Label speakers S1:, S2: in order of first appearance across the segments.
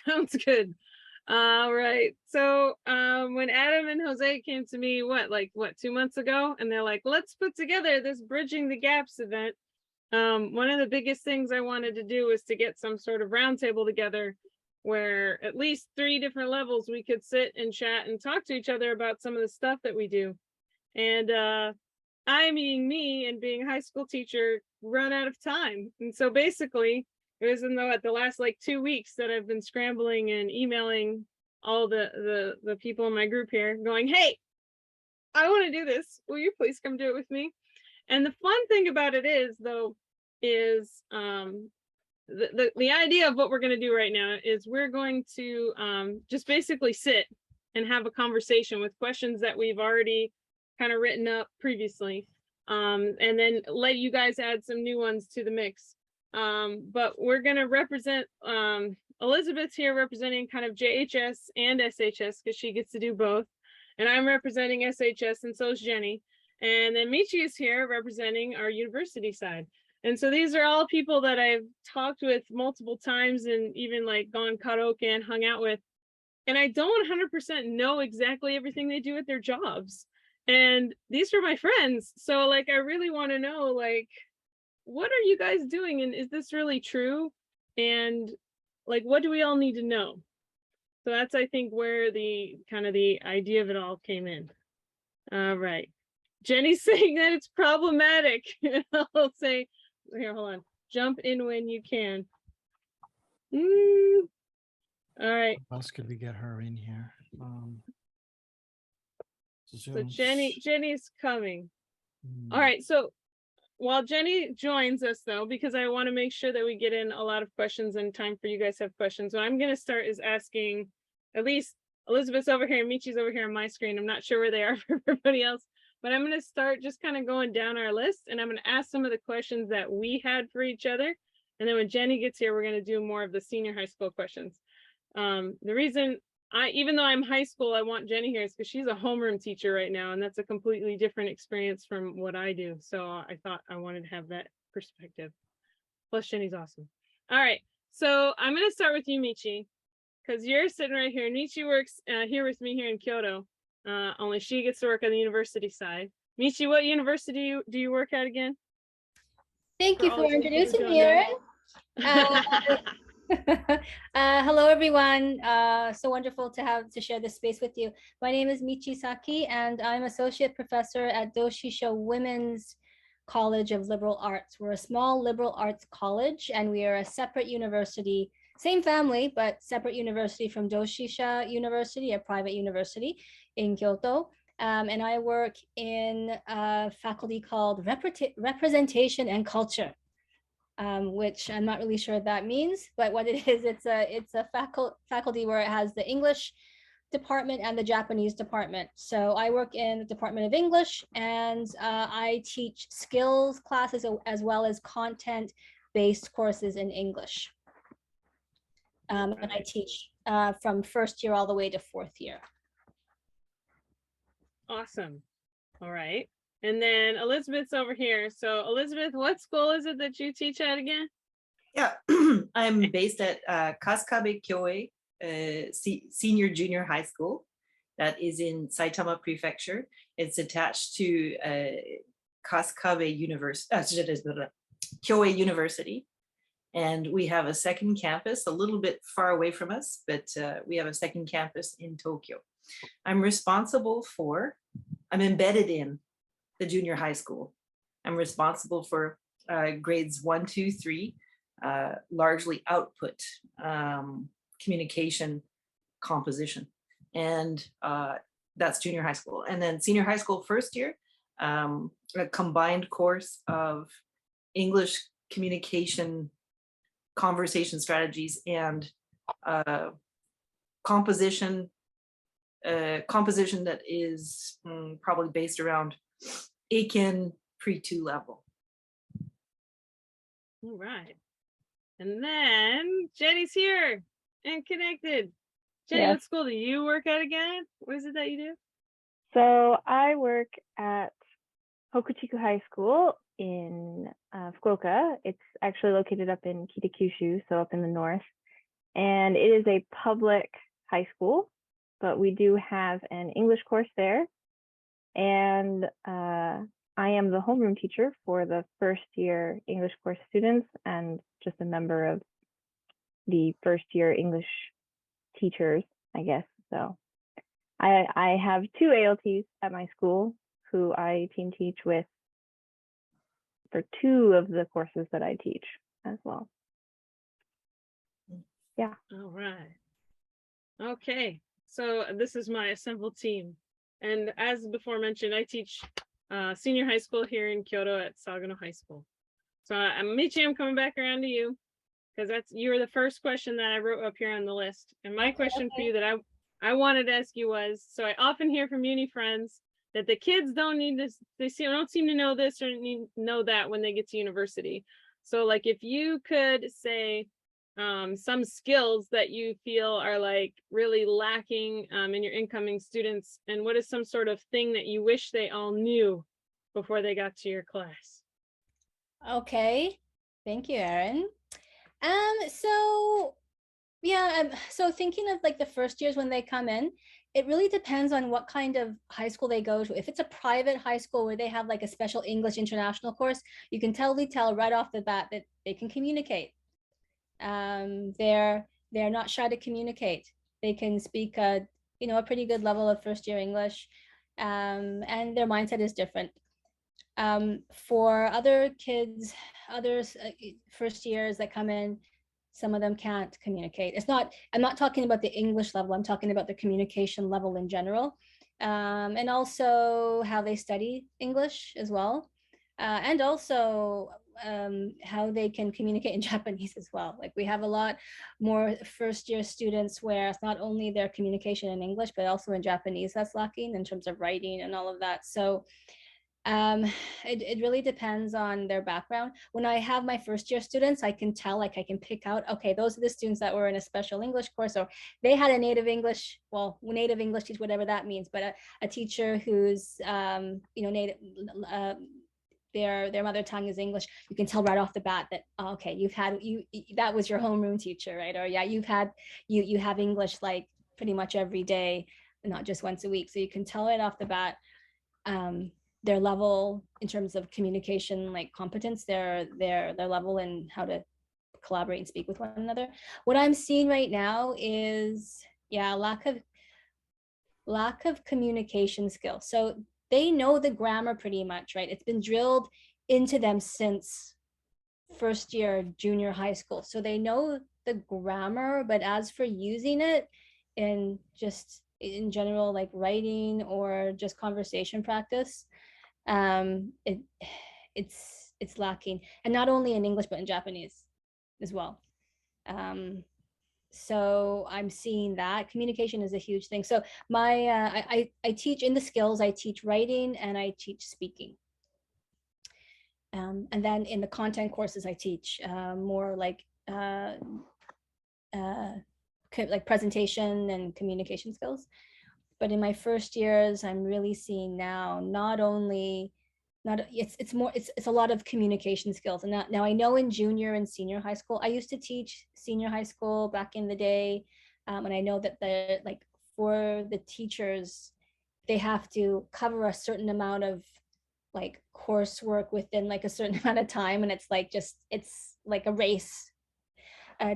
S1: Sounds good. All right. So when Adam and Jose came to me, 2 months ago, and they're like, let's put together this Bridging the Gaps event. One of the biggest things I wanted to do was to get some sort of roundtable together where at least 3 different levels we could sit and chat and talk to each other about some of the stuff that we do. And I, being me and being a high school teacher, run out of time. And so basically, it was in the last 2 weeks that I've been scrambling and emailing all the people in my group here going, hey, I want to do this. Will you please come do it with me? And the fun thing about it is the idea of what we're going to do right now is we're going to just basically sit and have a conversation with questions that we've already kind of written up previously, and then let you guys add some new ones to the mix. But we're going to represent Elizabeth's here representing kind of JHS and SHS because she gets to do both, and I'm representing SHS, and so is Jennie. And then Michi is here representing our university side. And so these are all people that I've talked with multiple times and even gone karaoke and hung out with. And I don't 100% know exactly everything they do at their jobs. And these are my friends. So I really want to know, what are you guys doing? And is this really true? And what do we all need to know? So that's, I think, where the idea of it all came in. All right. Jennie's saying that it's problematic. I'll say, here, hold on. Jump in when you can. All right.
S2: How else could we get her in here?
S1: So Jennie's coming. All right. So while Jennie joins us, though, because I want to make sure that we get in a lot of questions and time for you guys to have questions, what I'm going to start is asking, at least Elizabeth's over here, Michi's over here on my screen. I'm not sure where they are for everybody else. But I'm going to start just kind of going down our list, and I'm going to ask some of the questions that we had for each other. And then when Jennie gets here, we're going to do more of the senior high school questions. The reason even though I'm high school, I want Jennie here is because she's a homeroom teacher right now, and that's a completely different experience from what I do. So I thought I wanted to have that perspective. Plus, Jennie's awesome. All right. So I'm going to start with you, Michi, because you're sitting right here. Michi works here with me here in Kyoto. Only she gets to work on the university side. Michi, what university do you work at again?
S3: Thank you for introducing me, Erin. Hello, everyone. So wonderful to share this space with you. My name is Michi Saki, and I'm associate professor at Doshisha Women's College of Liberal Arts. We're a small liberal arts college, and we are a separate university. Same family, but separate university from Doshisha University, a private university in Kyoto. And I work in a faculty called Representation and Culture, which I'm not really sure what that means, but what it is, it's a faculty where it has the English department and the Japanese department. So I work in the Department of English, and I teach skills classes as well as content-based courses in English. And I teach from first year all the way to 4th year.
S1: Awesome. All right. And then Elizabeth's over here. So Elizabeth, what school is it that you teach at again?
S4: Yeah, I'm based at Kasukabe Kyoei Senior Junior High School. That is in Saitama Prefecture. It's attached to Kasukabe University, Kyoei University. And we have a second campus a little bit far away from us, but we have a second campus in Tokyo. I'm embedded in the junior high school. I'm responsible for grades 1, 2, 3, largely output, communication, composition. And that's junior high school. And then senior high school first year, a combined course of English communication, conversation strategies, and composition that is probably based around Aiken pre-2 level.
S1: All right. And then Jennie's here and connected. Jennie, yes. What school do you work at again? What is it that you do?
S5: So I work at Hokuchiku High School in Fukuoka. It's actually located up in Kitakyushu, so up in the north. and it is a public high school, but we do have an English course there. And I am the homeroom teacher for the first year English course students and just a member of the first year English teachers, I guess. So I have 2 ALTs at my school who I team teach with for 2 of the courses that I teach as well. Yeah.
S1: All right. Okay. So this is my assembled team. And as before mentioned, I teach senior high school here in Kyoto at Sagano High School. So Michi, I'm coming back around to you because you were the first question that I wrote up here on the list. And my question for you that I wanted to ask you was, so I often hear from uni friends that the kids don't seem to know this or know that when they get to university. So like if you could say some skills that you feel are like really lacking in your incoming students, and what is some sort of thing that you wish they all knew before they got to your class?
S3: Okay, thank you, Erin. So yeah, so thinking of like the first years when they come in, it really depends on what kind of high school they go to. If it's a private high school where they have like a special English international course, you can totally tell right off the bat that they can communicate. They're not shy to communicate. They can speak a pretty good level of first year English, and their mindset is different. For other kids, others first years that come in, some of them can't communicate. I'm not talking about the English level, I'm talking about the communication level in general, and also how they study English as well, and also how they can communicate in Japanese as well. Like we have a lot more first year students where it's not only their communication in English, but also in Japanese that's lacking in terms of writing and all of that. So it really depends on their background. When I have my first year students, I can tell, like I can pick out, okay, those are the students that were in a special English course, or they had a native English, well, native English teacher, whatever that means, but a teacher who's native, their mother tongue is English. You can tell right off the bat that, oh, okay, that was your homeroom teacher, right? Or yeah, you have English like pretty much every day, not just once a week. So you can tell right off the bat their level in terms of communication, like competence, their level in how to collaborate and speak with one another. What I'm seeing right now is, yeah, lack of communication skills. So they know the grammar pretty much, right? It's been drilled into them since first year junior high school. So they know the grammar, but as for using it in just in general, like writing or just conversation practice, it's lacking, and not only in English but in Japanese as well. So I'm seeing that communication is a huge thing. So I teach in the skills, I teach writing and I teach speaking, and then in the content courses I teach more like presentation and communication skills. But in my first years, I'm really seeing now it's a lot of communication skills. And now I know in junior and senior high school, I used to teach senior high school back in the day, and I know that for the teachers, they have to cover a certain amount of like coursework within like a certain amount of time, and it's like a race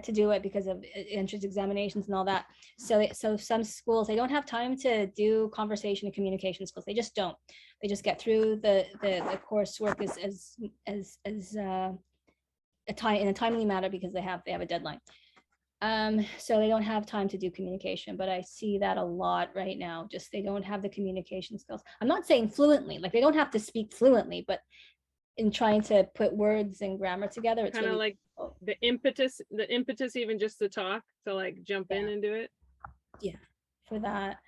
S3: to do it because of entrance examinations and all that. So some schools, they don't have time to do conversation and communication skills. They just don't. They just get through the coursework in a timely manner because they have a deadline. So they don't have time to do communication, but I see that a lot right now. Just they don't have the communication skills. I'm not saying fluently, like they don't have to speak fluently, but in trying to put words and grammar together, it's
S1: kind of
S3: really
S1: like the impetus even just to talk, to like jump in and do it.
S3: Yeah, for that.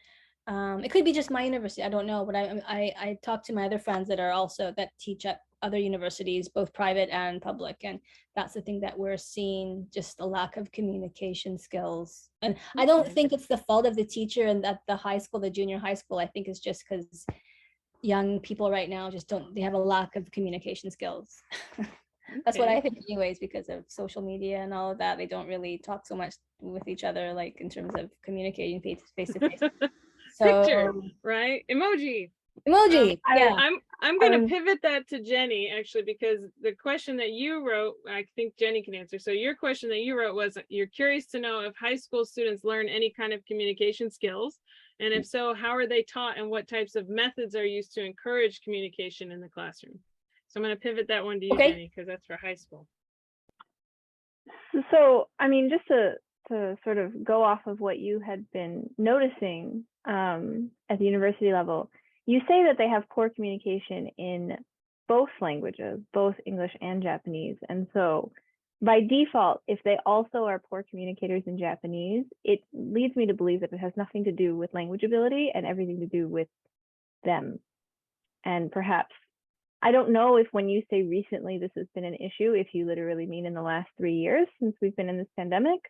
S3: It could be just my university, I don't know, but I talk to my other friends that teach at other universities, both private and public, and that's the thing that we're seeing, just a lack of communication skills. And I don't think it's the fault of the teacher and at the high school, the junior high school. I think it's just because young people right now they have a lack of communication skills. That's what
S1: Okay.
S3: I think anyways, because of social media and all of that. They don't really talk so much with each other, like in terms of communicating face to face.
S1: Picture,
S3: So
S1: right? Emoji.
S3: emoji, yeah.
S1: I'm
S5: I
S1: gonna
S5: was-
S1: pivot that to Jenny actually, because the question that you wrote, I think Jenny can answer. So your question that you wrote was, you're curious to know if high school students learn any kind of communication skills, and if so, how are they taught and what types of methods are used to encourage communication in the classroom? So I'm gonna pivot that one to you,
S3: Okay.
S1: Jenny, because that's for high school.
S5: So, I mean, just to sort of go off of what you had been noticing at the university level, you say that they have poor communication in both languages, both English and Japanese. And so by default, if they also are poor communicators in Japanese, it leads me to believe that it has nothing to do with language ability and everything to do with them. And perhaps, I don't know if when you say recently this has been an issue, if you literally mean in the last 3 years since we've been in this pandemic,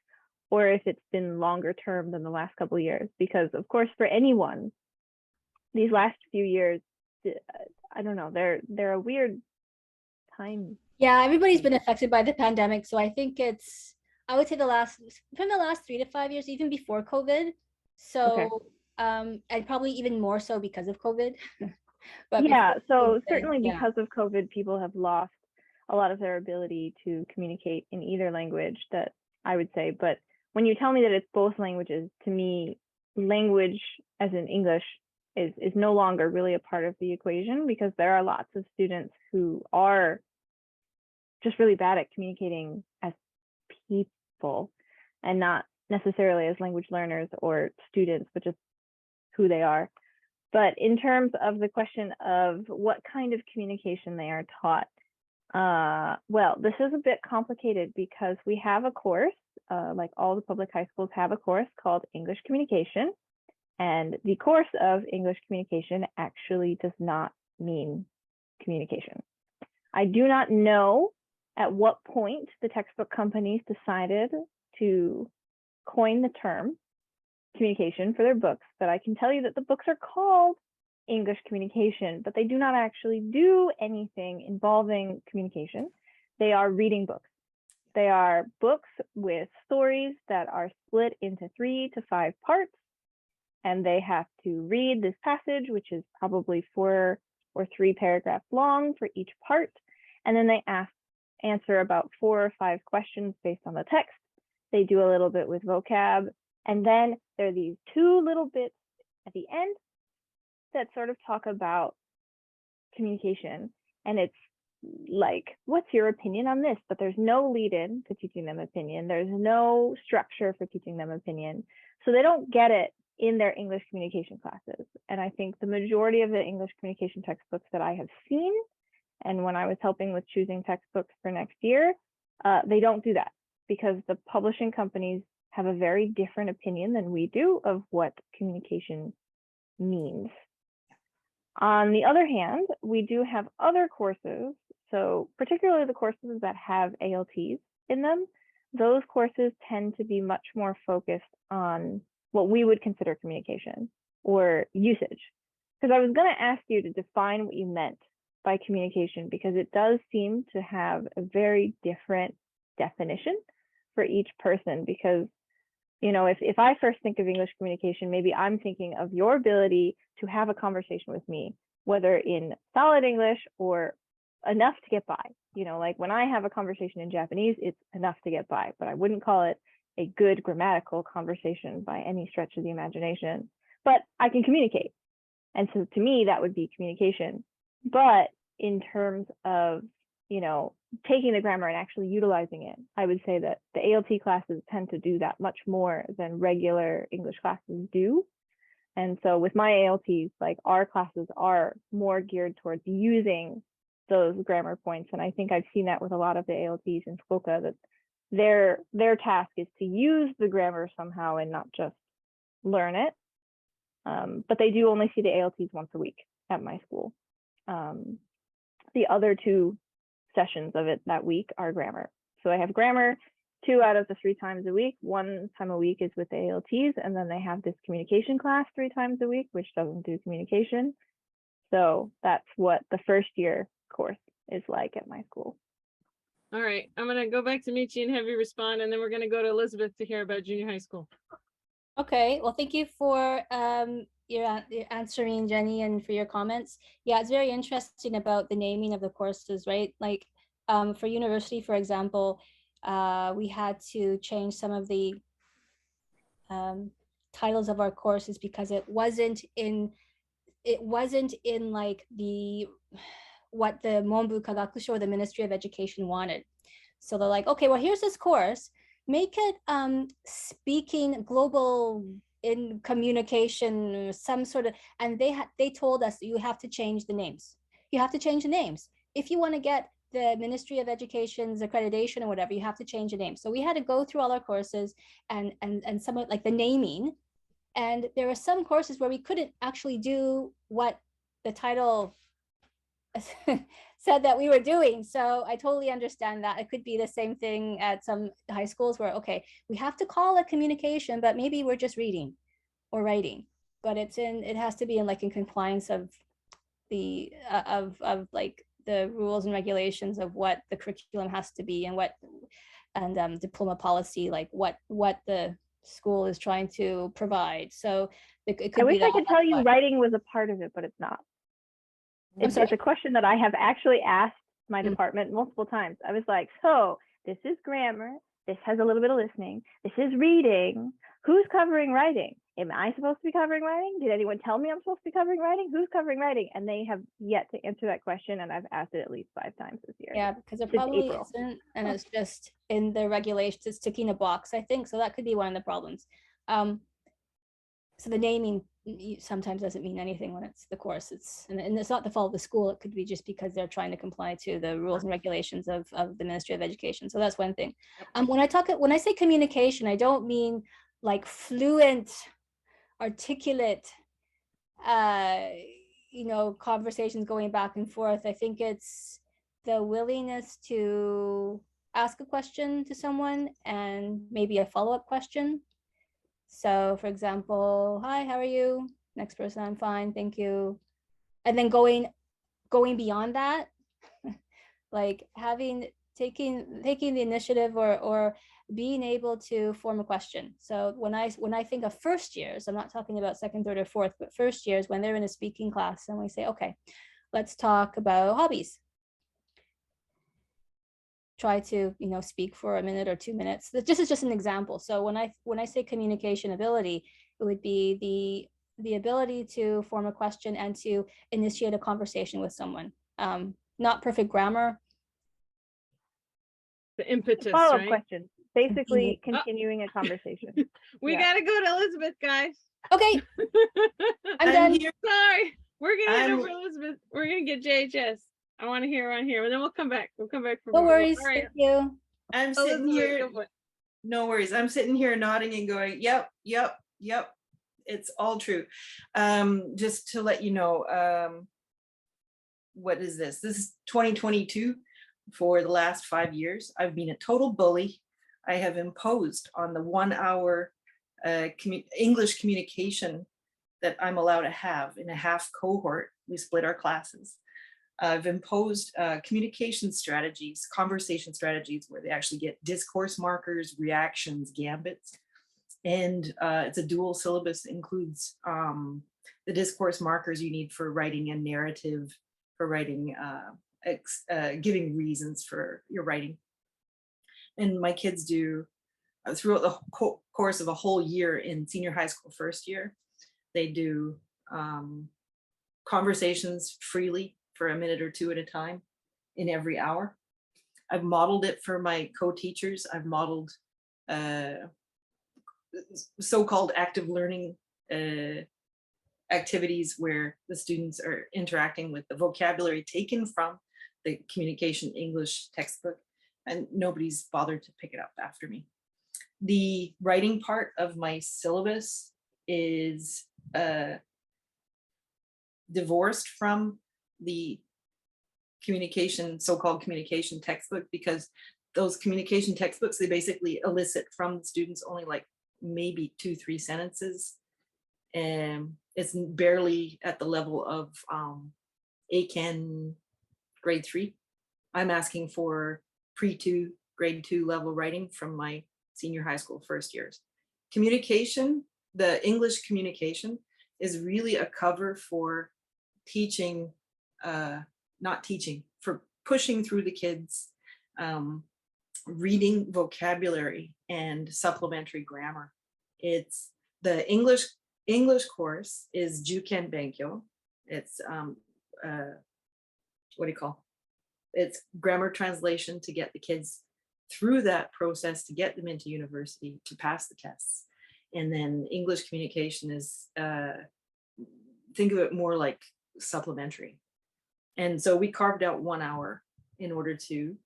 S5: or if it's been longer term than the last couple of years. Because of course, for anyone, these last few years, I don't know, they're a weird time.
S3: Yeah, everybody's been affected by the pandemic. So I think I would say from the last 3 to 5 years, even before COVID. So and probably even more so because of COVID. But
S5: Yeah,
S3: before
S5: so
S3: COVID,
S5: certainly
S3: yeah.
S5: because of COVID, people have lost a lot of their ability to communicate in either language, that I would say. But when you tell me that it's both languages, to me, language as in English is no longer really a part of the equation, because there are lots of students who are just really bad at communicating as people and not necessarily as language learners or students, but just who they are. But in terms of the question of what kind of communication they are taught, well, this is a bit complicated because we have a course, like all the public high schools have a course called English Communication. And the course of English Communication actually does not mean communication. I do not know at what point the textbook companies decided to coin the term communication for their books, but I can tell you that the books are called English Communication, but they do not actually do anything involving communication. They are reading books. They are books with stories that are split into 3 to 5 parts, and they have to read this passage, which is probably 4 or 3 paragraphs long for each part, and then they answer about 4 or 5 questions based on the text. They do a little bit with vocab, and then there are these 2 little bits at the end that sort of talk about communication. And it's like, what's your opinion on this? But there's no lead in to teaching them opinion. There's no structure for teaching them opinion. So they don't get it in their English communication classes. And I think the majority of the English communication textbooks that I have seen, and when I was helping with choosing textbooks for next year, they don't do that, because the publishing companies have a very different opinion than we do of what communication means. On the other hand, we do have other courses, so particularly the courses that have ALTs in them, those courses tend to be much more focused on what we would consider communication or usage. Because I was going to ask you to define what you meant by communication, because it does seem to have a very different definition for each person. Because, you know, if I first think of English communication, maybe I'm thinking of your ability to have a conversation with me, whether in solid English or enough to get by. You know, like when I have a conversation in Japanese, it's enough to get by, but I wouldn't call it a good grammatical conversation by any stretch of the imagination. But I can communicate. And so to me, that would be communication. But in terms of, you know, taking the grammar and actually utilizing it, I would say that the ALT classes tend to do that much more than regular English classes do. And so with my ALTs, like our classes are more geared towards using those grammar points. And I think I've seen that with a lot of the ALTs in Fukuoka, that their task is to use the grammar somehow and not just learn it. But they do only see the ALTs once a week at my school. The other 2 sessions of it that week are grammar. So I have grammar 2 out of the 3 times a week. 1 time a week is with the ALTs, and then they have this communication class 3 times a week, which doesn't do communication. So that's what the first year course is like at my school.
S1: All right, I'm gonna go back to Michi and have you respond, and then we're gonna go to Elizabeth to hear about junior high school.
S3: Okay, well, thank you for your answering, Jenny, and for your comments. Yeah, it's very interesting about the naming of the courses, right? Like for university, for example, we had to change some of the titles of our courses because it wasn't in like the what the Monbu Kagakusho or the Ministry of Education wanted. So they're like, okay, well, here's this course, make it speaking global in communication, some sort of, and they told us you have to change the names. You have to change the names. If you want to get the Ministry of Education's accreditation or whatever, you have to change the name. So we had to go through all our courses and some of like the naming. And there were some courses where we couldn't actually do what the title said that we were doing. So I totally understand that. It could be the same thing at some high schools where, okay, we have to call it communication, but maybe we're just reading or writing. But it has to be in like in compliance of the of like the rules and regulations of what the curriculum has to be and what diploma policy, like what the school is trying to provide. So it could
S5: I
S3: be
S5: wish I
S3: that.
S5: could tell you writing was a part of it, but it's not. It's a question that I have actually asked my department multiple times. I was like, so this is grammar. This has a little bit of listening. This is reading. Who's covering writing? Am I supposed to be covering writing? Did anyone tell me I'm supposed to be covering writing? Who's covering writing? And they have yet to answer that question. And I've asked it at least 5 times this year.
S3: Yeah, because it probably isn't, and it's just in the regulations, it's ticking a box, I think. So that could be one of the problems. So the naming sometimes doesn't mean anything when it's the course. And it's not the fault of the school. It could be just because they're trying to comply to the rules and regulations of the Ministry of Education. So that's one thing. When I say communication, I don't mean like fluent, articulate, conversations going back and forth. I think it's the willingness to ask a question to someone and maybe a follow-up question. So for example, hi, how are you? Next person, I'm fine, thank you. And then going beyond that, like taking the initiative or being able to form a question. So when I think of first years, I'm not talking about second, third, or fourth, but first years when they're in a speaking class and we say, okay, let's talk about hobbies. Try to speak for a minute or 2 minutes. This is just an example. So when I say communication ability, it would be the ability to form a question and to initiate a conversation with someone. Not perfect grammar.
S1: The impetus,
S5: follow-up
S1: right?
S5: question. Basically continuing a conversation.
S1: We gotta go to Elizabeth, guys.
S3: Okay. I'm done.
S4: Here.
S1: Sorry. We're gonna get over Elizabeth. We're gonna get JHS. I want to hear her on here, and then we'll come back. We'll come back for
S3: no
S1: more.
S3: worries.
S1: All right.
S3: Thank you.
S4: I'm sitting here.
S1: Go
S4: No worries. I'm sitting here nodding and going, yep. It's all true. Just to let you know, what is this? This is 2022. For the last 5 years, I've been a total bully. I have imposed on the 1 hour English communication that I'm allowed to have in a half cohort. We split our classes. I've imposed communication strategies, conversation strategies, where they actually get discourse markers, reactions, gambits. And it's a dual syllabus, includes the discourse markers you need for writing a narrative, for writing, giving reasons for your writing. And my kids do, throughout the course of a whole year in senior high school first year, they do conversations freely for a minute or 2 at a time in every hour. I've modeled it for my co-teachers. I've modeled so-called active learning activities where the students are interacting with the vocabulary taken from the communication English textbook, and nobody's bothered to pick it up after me. The writing part of my syllabus is divorced from the communication, so-called communication textbook, because those communication textbooks, they basically elicit from the students only like maybe 2-3 sentences, and it's barely at the level of ACAN grade 3. I'm asking for pre-2, grade 2 level writing from my senior high school first years. Communication, the English communication is really a cover for teaching, not teaching, for pushing through the kids, reading vocabulary and supplementary grammar. It's the English course is Juken Benkyo. It's what do you call? It's grammar translation to get the kids through that process to get them into university to pass the tests. And then English communication is, think of it more like supplementary. And so we carved out 1 hour in order to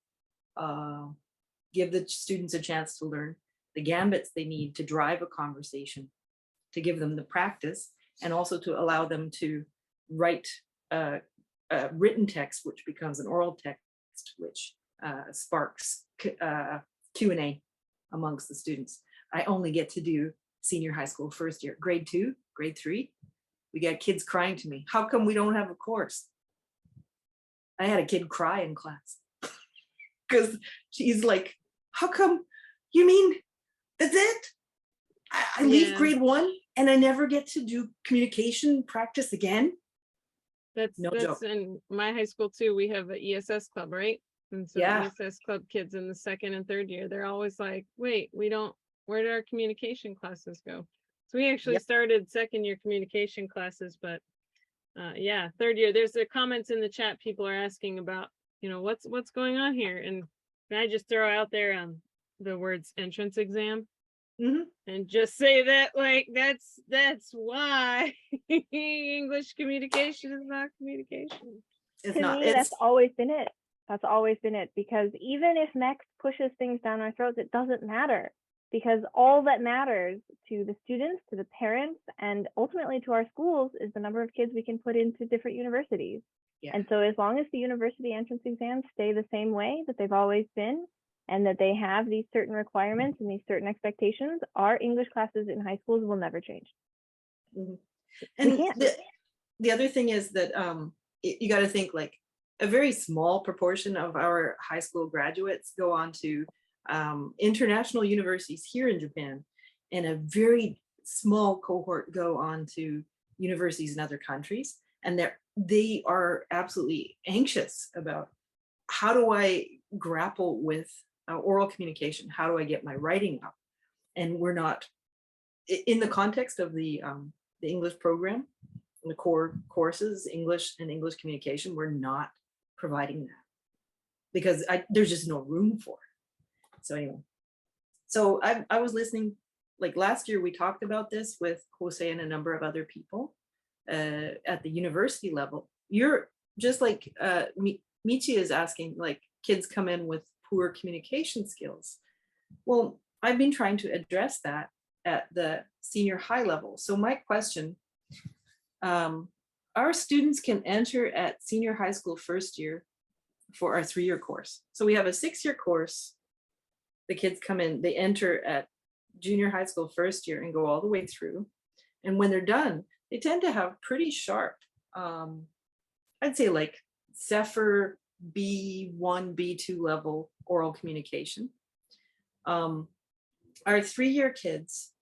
S4: give the students a chance to learn the gambits they need to drive a conversation, to give them the practice, and also to allow them to write a written text, which becomes an oral text, which sparks Q&A amongst the students. I only get to do senior high school first year. Grade 2, grade 3, we got kids crying to me, how come we don't have a course? I had a kid cry in class because she's like, how come, you mean that's it? I leave grade 1 and I never get to do communication practice again?
S1: That's
S4: joke.
S1: In my high school too. We have an ESS club, right? And so the ESS club kids in the 2nd and 3rd year, they're always like, wait, where did our communication classes go? So we actually started 2nd year communication classes, but 3rd year, there's the comments in the chat. People are asking about, what's going on here. And can I just throw out there the words entrance exam? And just say that, like, that's why English communication is not communication.
S5: It's not. That's always been it. That's always been it. Because even if Next pushes things down our throats, it doesn't matter. Because all that matters to the students, to the parents, and ultimately to our schools is the number of kids we can put into different universities. And so as long as the university entrance exams stay the same way that they've always been, and that they have these certain requirements and these certain expectations, our English classes in high schools will never change.
S4: And the other thing is that you got to think, like, a very small proportion of our high school graduates go on to international universities here in Japan, and a very small cohort go on to universities in other countries. And they are absolutely anxious about, how do I grapple with oral communication? How do I get my writing up? And we're not, in the context of the English program, the core courses, English and English communication, we're not providing that because there's just no room for it. So anyway, so I was listening, like last year we talked about this with Jose and a number of other people at the university level. You're just like Michi is asking, like, kids come in with poor communication skills. Well, I've been trying to address that at the senior high level. So my question, our students can enter at senior high school first year for our 3-year course. So we have a 6-year course. The kids come in, they enter at junior high school first year and go all the way through. And when they're done, they tend to have pretty sharp, I'd say like Zephyr B1, B2 level oral communication. Our 3-year kids,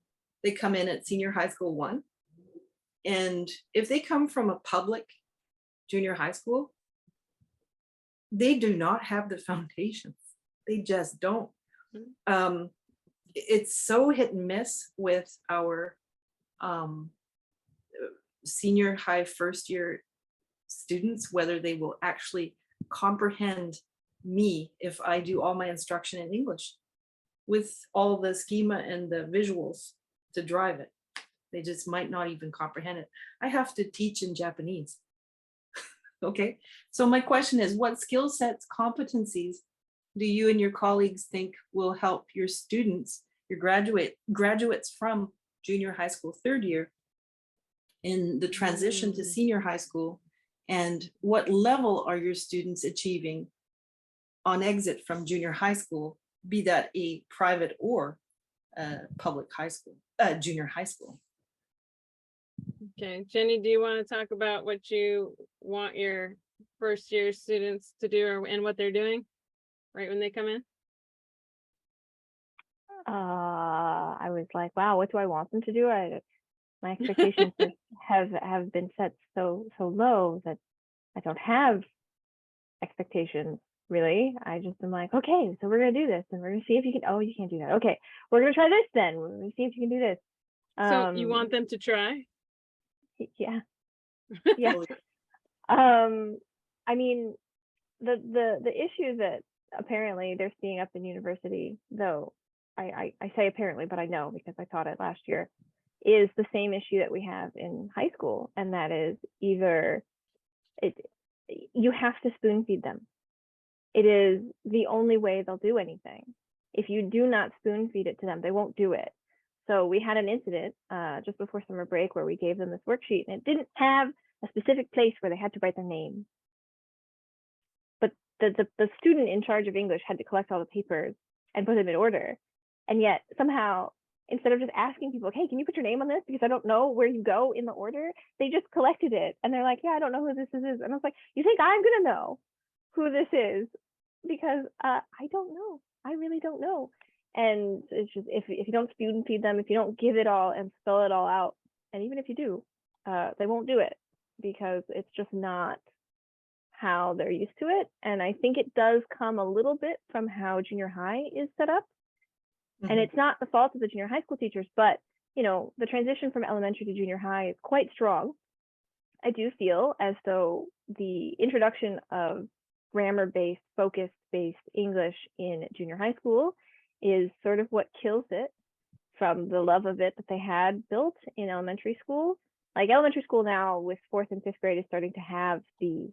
S4: they come in at senior high school 1. And if they come from a public junior high school, they do not have the foundations. They just don't. It's so hit and miss with our senior high first year students, whether they will actually comprehend me if I do all my instruction in English with all the schema and the visuals to drive it. They just might not even comprehend it. I have to teach in Japanese. Okay, so my question is, what skill sets, competencies do you and your colleagues think will help your students, your graduates from junior high school 3rd year in the transition to senior high school? And what level are your students achieving on exit from junior high school, be that a private or public high school, junior high school?
S1: Okay, Jennie, do you want to talk about what you want your first year students to do and what they're doing? right when they come in?
S5: I was like, wow, what do I want them to do? My expectations have been set so low that I don't have expectations really. I just am like, okay, so we're gonna do this, and we're gonna see if you can. Oh, you can't do that. Okay, we're gonna try this then. We're gonna see if you can do this.
S1: So you want them to try?
S5: Yeah, yeah. I mean, the issue that apparently they're seeing up in university, though I say apparently, but I know because I taught it last year, is the same issue that we have in high school, and that is either you have to spoon feed them. It is the only way they'll do anything. If you do not spoon feed it to them, they won't do it. So we had an incident just before summer break where we gave them this worksheet, and it didn't have a specific place where they had to write their name. But the student in charge of English had to collect all the papers and put them in order. And yet somehow, instead of just asking people, hey, can you put your name on this? Because I don't know where you go in the order. They just collected it. And they're like, yeah, I don't know who this is. And I was like, you think I'm going to know who this is? Because I don't know. I really don't know. And it's just, if you don't spoon feed them, if you don't give it all and spell it all out, and even if you do, they won't do it because it's just not how they're used to it. And I think it does come a little bit from how junior high is set up. And it's not the fault of the junior high school teachers, but you know, the transition from elementary to junior high is quite strong. I do feel as though the introduction of grammar-based, focus-based English in junior high school is sort of what kills it from the love of it that they had built in elementary school. Like elementary school now with 4th and 5th grade is starting to have the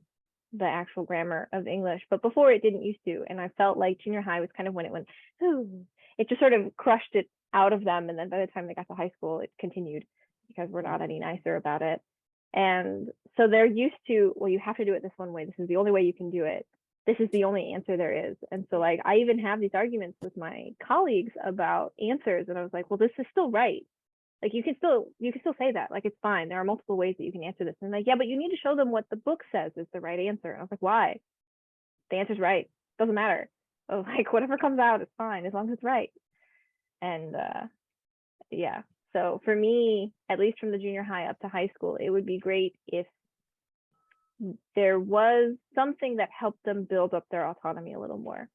S5: actual grammar of English, but before it didn't used to. And I felt like junior high was kind of when it went, ooh, it just sort of crushed it out of them. And then by the time they got to high school, it continued because we're not any nicer about it. And so they're used to, well, you have to do it this one way. This is the only way you can do it. This is the only answer there is. And so like, I even have these arguments with my colleagues about answers. And I was like, well, this is still right. Like you can still say that, like, it's fine. There are multiple ways that you can answer this. And like, yeah, but you need to show them what the book says is the right answer. And I was like, why? The answer's right. Doesn't matter. So like whatever comes out is fine as long as it's right. And yeah. So for me, at least from the junior high up to high school, it would be great if there was something that helped them build up their autonomy a little more.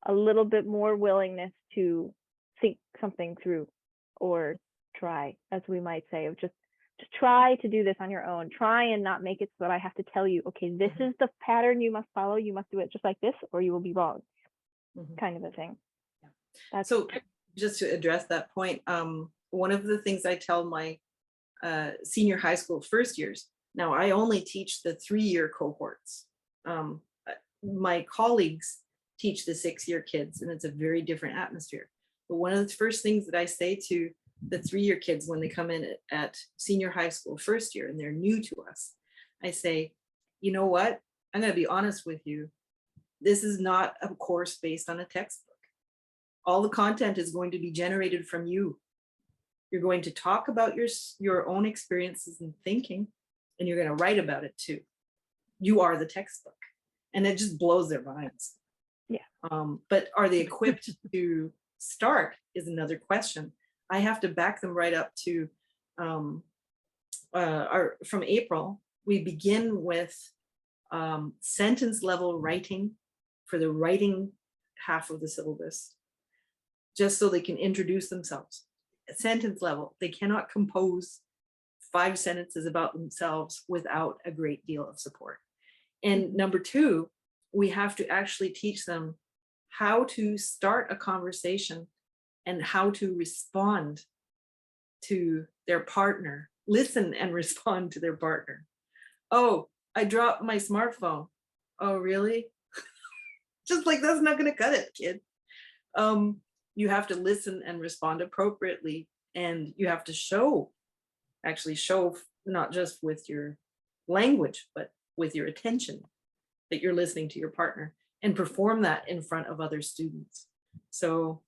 S5: A little bit more willingness to think something through or try, as we might say, of just try to do this on your own. Try and not make it so that I have to tell you, okay, this is the pattern you must follow. You must do it just like this, or you will be wrong, kind of a thing.
S4: Yeah. So just to address that point, one of the things I tell my senior high school first years, now I only teach the 3-year cohorts. My colleagues teach the 6-year kids, and it's a very different atmosphere. But one of the first things that I say to the 3-year kids when they come in at senior high school first year and they're new to us, I say, you know what? I'm going to be honest with you. This is not a course based on a textbook. All the content is going to be generated from you. You're going to talk about your own experiences and thinking, and you're going to write about it too. You are the textbook. And it just blows their minds. Yeah. But are they equipped to start is another question. I have to back them right up to from April, we begin with sentence level writing for the writing half of the syllabus, just so they can introduce themselves. Sentence level, they cannot compose 5 sentences about themselves without a great deal of support. And number 2, we have to actually teach them how to start a conversation and how to respond to their partner, listen and respond to their partner. Oh, I dropped my smartphone. Oh, really? Just like, that's not gonna cut it, kid. You have to listen and respond appropriately, and you have to actually show not just with your language, but with your attention that you're listening to your partner, and perform that in front of other students. So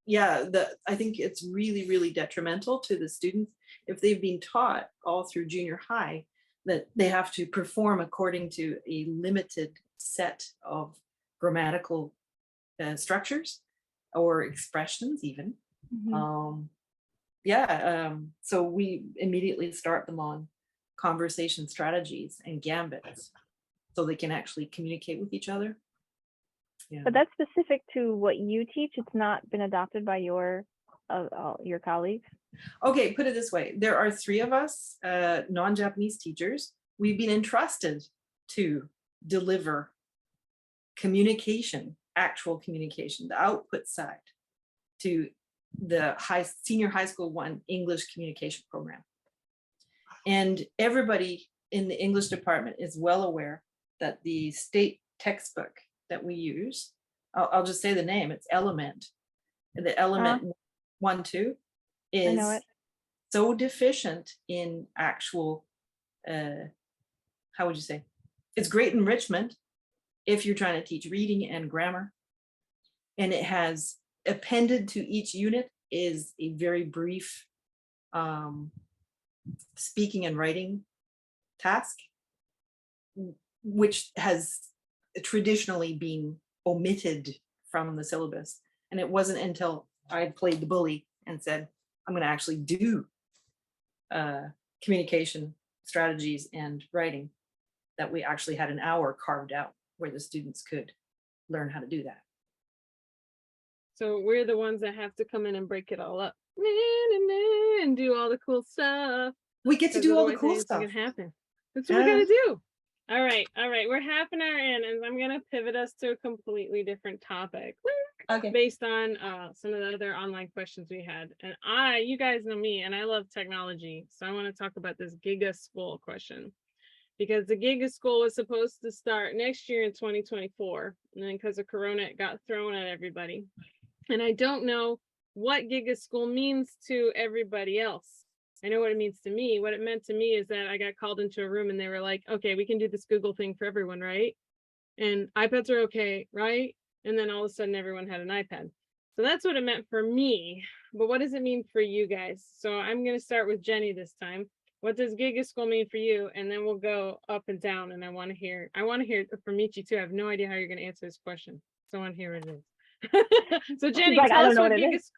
S4: yeah, I think it's really, really detrimental to the students if they've been taught all through junior high that they have to perform according to a limited set of grammatical structures or expressions even.
S3: Mhm.
S4: So we immediately start them on conversation strategies and gambits so they can actually communicate with each other. Yeah.
S5: But that's specific to what you teach. It's not been adopted by your colleagues.
S4: Okay, put it this way. There are 3 of us, non-Japanese teachers. We've been entrusted to deliver communication, actual communication, the output side to the senior high school 1 English communication program. And everybody in the English department is well aware that the state textbook that we use, I'll just say the name, it's Element. The Element 1-2
S5: I know
S4: is
S5: it.
S4: so deficient in actual, how would you say? It's great enrichment if you're trying to teach reading and grammar. And it has appended to each unit is a very brief speaking and writing task, which has traditionally been omitted from the syllabus. And it wasn't until I played the bully and said, I'm going to actually do communication strategies and writing that we actually had an hour carved out where the students could learn how to do that.
S1: So we're the ones that have to come in and break it all up and do all the cool stuff.
S4: We get to do all the cool
S1: It's
S4: stuff.
S1: gonna happen. That's what we gotta do. All right. We're half an hour in, and I'm gonna pivot us to a completely different topic.
S4: Okay.
S1: Based on some of the other online questions we had. And you guys know me, and I love technology. So I want to talk about this Giga School question. Because the Giga School was supposed to start next year in 2024. And then because of Corona, it got thrown at everybody. And I don't know what Giga School means to everybody else. I know what it means to me. What it meant to me is that I got called into a room and they were like, okay, we can do this Google thing for everyone, right? And iPads are okay, right? And then all of a sudden everyone had an iPad. So that's what it meant for me. But what does it mean for you guys? So I'm going to start with Jennie this time. What does Giga School mean for you? And then we'll go up and down. And I want to hear from Michi too. I have no idea how you're going to answer this question. So I want to hear what it is. So Jennie,
S5: like,
S1: tell
S5: I
S1: us
S5: don't know
S1: what
S5: what it
S1: Giga
S5: is.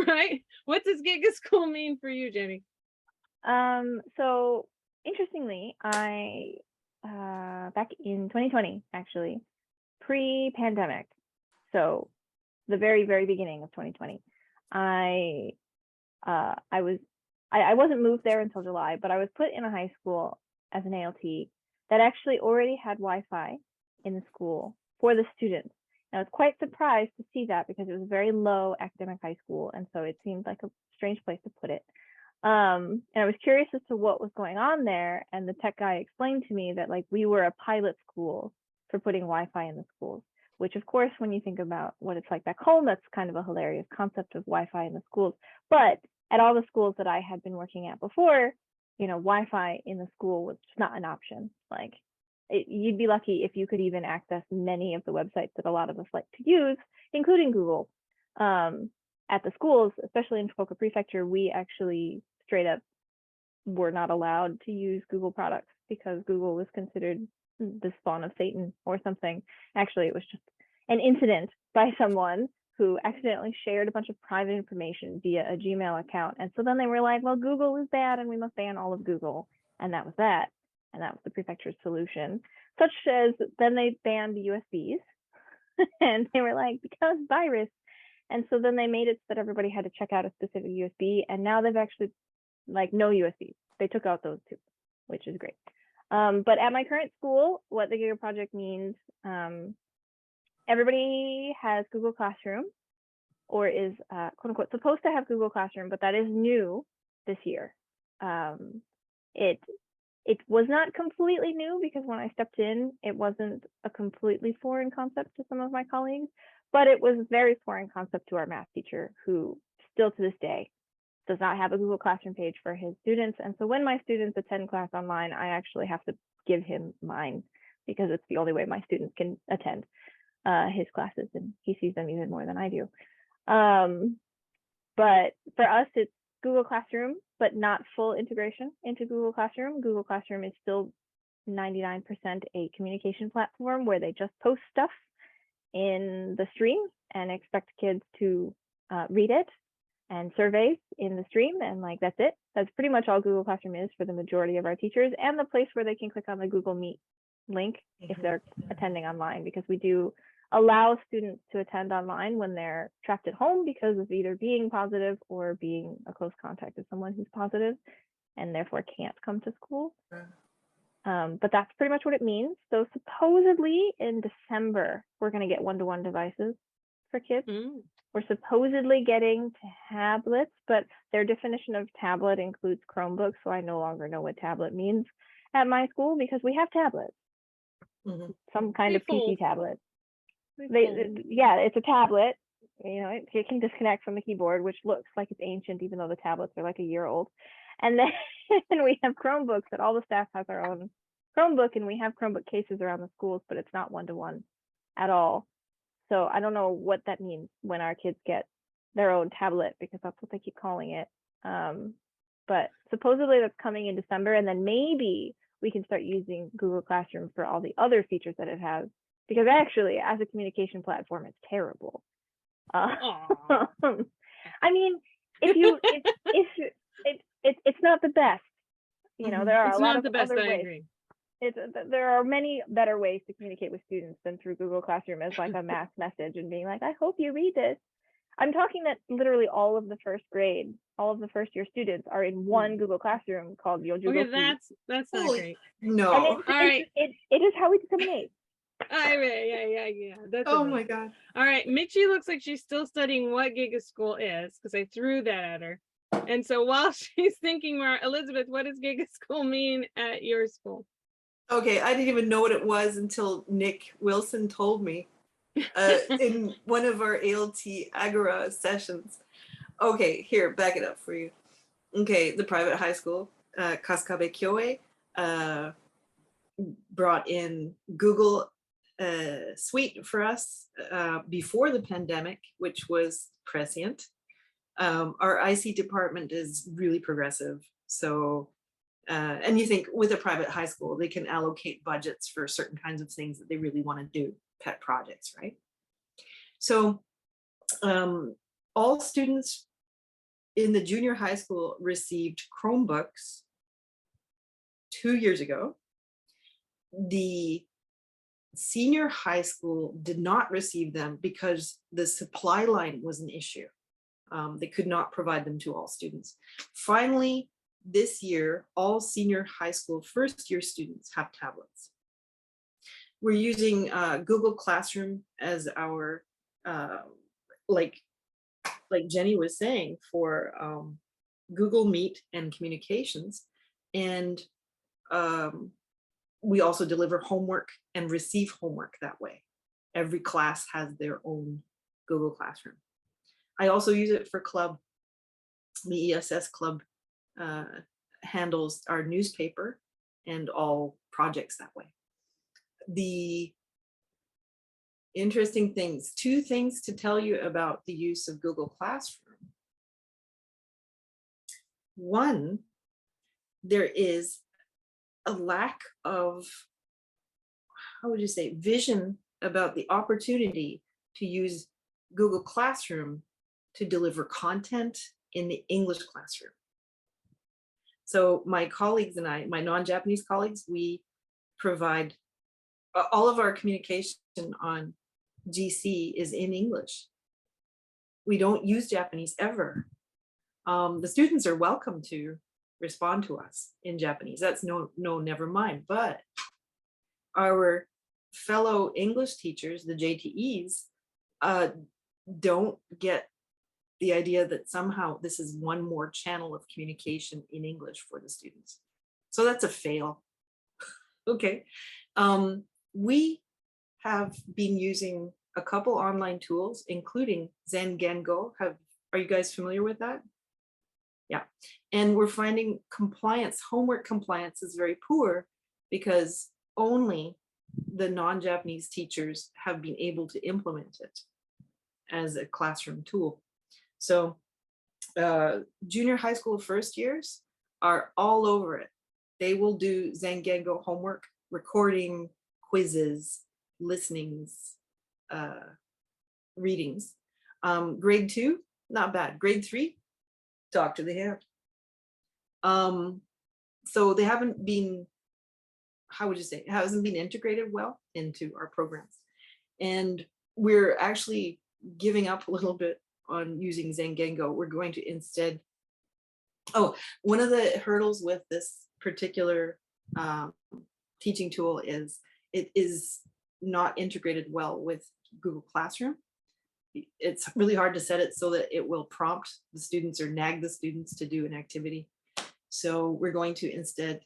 S1: right? What does Giga School mean for you, Jennie?
S5: So interestingly, I back in 2020, actually, pre-pandemic, so the very, very beginning of 2020, I wasn't moved there until July, but I was put in a high school as an ALT that actually already had Wi-Fi in the school for the students. And I was quite surprised to see that because it was a very low academic high school, and so it seemed like a strange place to put it. And I was curious as to what was going on there, and the tech guy explained to me that like we were a pilot school for putting Wi-Fi in the schools, which of course, when you think about what it's like back home, that's kind of a hilarious concept of Wi-Fi in the schools. But at all the schools that I had been working at before, Wi-Fi in the school was just not an option. Like you'd be lucky if you could even access many of the websites that a lot of us like to use, including Google. At the schools, especially in Fukuoka Prefecture, we actually straight up were not allowed to use Google products because Google was considered the spawn of Satan or something. Actually, it was just an incident by someone who accidentally shared a bunch of private information via a Gmail account. And so then they were like, well, Google is bad and we must ban all of Google. And that was that. And that was the prefecture's solution. Such as then they banned USBs and they were like, because virus. And so then they made it so that everybody had to check out a specific USB. And now they've actually like no USBs. They took out those two, which is great. But at my current school, what the Giga project means, everybody has Google Classroom or is quote unquote supposed to have Google Classroom, but that is new this year. It was not completely new because when I stepped in, it wasn't a completely foreign concept to some of my colleagues, but it was a very foreign concept to our math teacher, who still to this day does not have a Google Classroom page for his students. And so when my students attend class online, I actually have to give him mine because it's the only way my students can attend his classes, and he sees them even more than I do. But for us, it's Google Classroom, but not full integration into Google Classroom. Google Classroom is still 99% a communication platform where they just post stuff. in the stream and expect kids to read it and surveys in the stream, and like that's it. That's pretty much all Google Classroom is for the majority of our teachers, and the place where they can click on the Google Meet link if they're attending online, because we do allow students to attend online when they're trapped at home because of either being positive or being a close contact with someone who's positive and therefore can't come to school. But that's pretty much what it means. So supposedly in December, we're going to get one-to-one devices for kids. We're supposedly getting tablets, but their definition of tablet includes Chromebooks, so I no longer know what tablet means at my school because we have tablets. Some kind of PC tablet. Yeah, it's a tablet. You know, it can disconnect from the keyboard, which looks like it's ancient, even though the tablets are like a year old. And then we have Chromebooks that all the staff has our own Chromebook, and we have Chromebook cases around the schools, but it's not one-to-one at all. So I don't know what that means when our kids get their own tablet, because that's what they keep calling it. But supposedly that's coming in December, and then maybe we can start using Google Classroom for all the other features that it has, because actually, as a communication platform, it's terrible. I mean, it's not the best. You know, there are a lot of other ways. There are many better ways to communicate with students than through Google Classroom as like a mass message and being like, I hope you read this. I'm talking that literally all of the first grade, all of the first year students are in one Google Classroom called Yojugo.
S1: Okay, that's not great.
S4: No.
S1: All right.
S5: It is how we disseminate.
S1: Yeah. That's
S4: oh my God.
S1: All right. Michi looks like she's still studying what Giga School is, because I threw that at her. And so while she's thinking more, Elizabeth, what does Giga School mean at your school?
S4: Okay, I didn't even know what it was until Nick Wilson told me in one of our ALT Agora sessions. Okay, here, back it up for you. Okay, the private high school, Kaskabe Kyoe, brought in Google Suite for us before the pandemic, which was prescient. Our IC department is really progressive. So, and you think with a private high school, they can allocate budgets for certain kinds of things that they really want to do, pet projects, right? So all students in the junior high school received Chromebooks 2 years ago. The senior high school did not receive them because the supply line was an issue. They could not provide them to all students. Finally, this year, all senior high school first year students have tablets. We're using Google Classroom as our, like Jennie was saying, for Google Meet and communications. And we also deliver homework and receive homework that way. Every class has their own Google Classroom. I also use it for club. The ESS club handles our newspaper and all projects that way. The interesting things, 2 things to tell you about the use of Google Classroom. One, there is a lack of, how would you say, vision about the opportunity to use Google Classroom to deliver content in the English classroom. So my colleagues and I, my non-Japanese colleagues, we provide all of our communication on GC is in English. We don't use Japanese ever. The students are welcome to respond to us in Japanese. That's no, never mind. But our fellow English teachers, the JTEs, don't get the idea that somehow this is one more channel of communication in English for the students. So that's a fail. Okay. We have been using a couple online tools, including Zengengo. Are you guys familiar with that? Yeah. And we're finding compliance, homework compliance is very poor because only the non-Japanese teachers have been able to implement it as a classroom tool. So junior high school first years are all over it. They will do Zengengo homework, recording, quizzes, listenings, readings. Grade 2, not bad. Grade 3, talk to the hand. So they haven't been, how would you say, hasn't been integrated well into our programs. And we're actually giving up a little bit on using Zengengo. We're going to instead, one of the hurdles with this particular teaching tool is it is not integrated well with Google Classroom. It's really hard to set it so that it will prompt the students or nag the students to do an activity. So we're going to instead